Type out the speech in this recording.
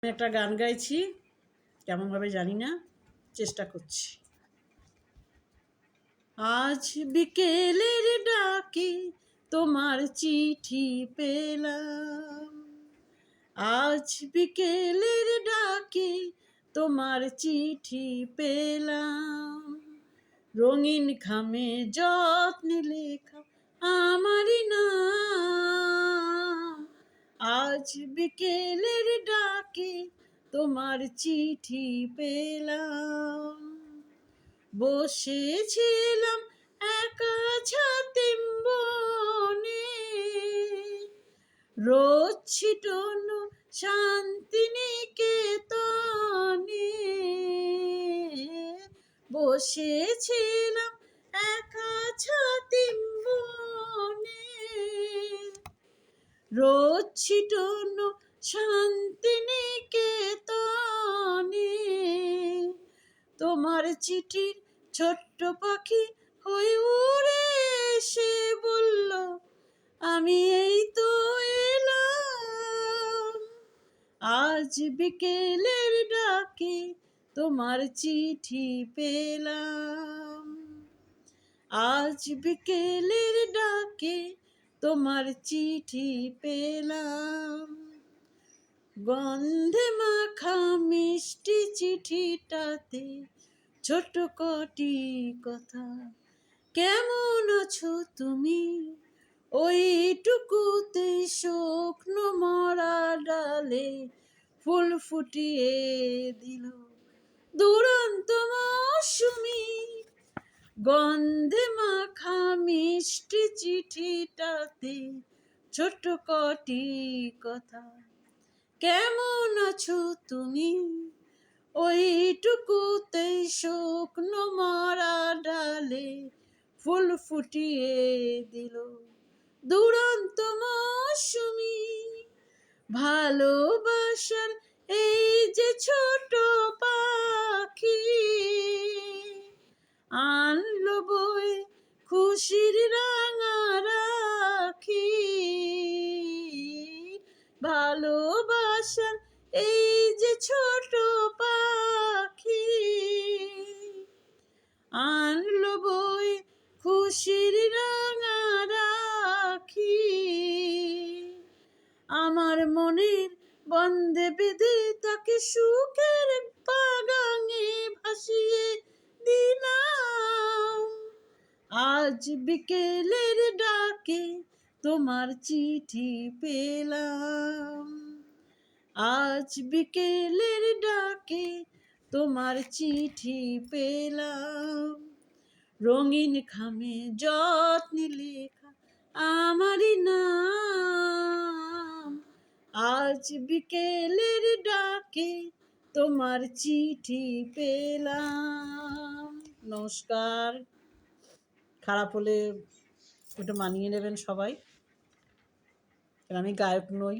আমি একটা গান গাইছি, কেমনভাবে জানি না, চেষ্টা করছি। আজ বিকেলের ডাকে তোমার চিঠি পেলাম, আজ বিকেলের ডাকে তোমার চিঠি পেলাম, রঙিন খামে যত্নে লেখা আমারই নাম। আজ বিকেলের ডাকে তোমার চিঠি পেলাম, বসেছিলাম একা ছাতিম বনে, রোদ ছিটানো শান্তিনিকেতনে, বসেছিলাম একা ছাতিম বনে, রোদ ছিটানো শান্তিনিকেতনে, তোমার চিঠির ছোট্ট পাখি হয়ে উড়ে এসে বলল, আমি এই তো এলাম। আজ বিকেলের ডাকে তোমার চিঠি পেলাম, আজ বিকেলের ডাকে তোমার চিঠি পেলাম, গন্ধে মাখা মিষ্টি চিঠিটাতে ছোট কটি কথা, কেমন আছো তুমি, ওইটুকুতে শুকনো মরা ডালে ফুল ফুটিয়ে দিল দুরন্ত মৌসুমি। গন্ধে মাখা মিষ্টি চিঠিটাতে ছোট কটি কথা, কেমন আছো তুমি, ওইটুকুতে শুকনো মরা ডালে ফুল ফুটিয়ে দিল দুরন্ত মৌসুমি। ভালোবাসার এই যে ছোট পাখি, আনলো বই খুশির রাঙা রাখি, ভালোবাসার এই যে ছোট পাখি, আনলো বই খুশির রাঙা রাখি, আমার মনের বন্দে বেঁধে তাকে সুখের বাগানে ভাসিয়ে দিলাম। আজ বিকেলের ডাকে তোমার চিঠি পেলাম, আজ বিকেলের ডাকে তোমার চিঠি পেলাম, রঙিন খামে যত্নে লেখা আমারই নাম। আজ বিকেলের ডাকে তোমার চিঠি পেলাম। নমস্কার। খারাপ হলে একটু মানিয়ে নেবেন সবাই, আমি গায়ক নই।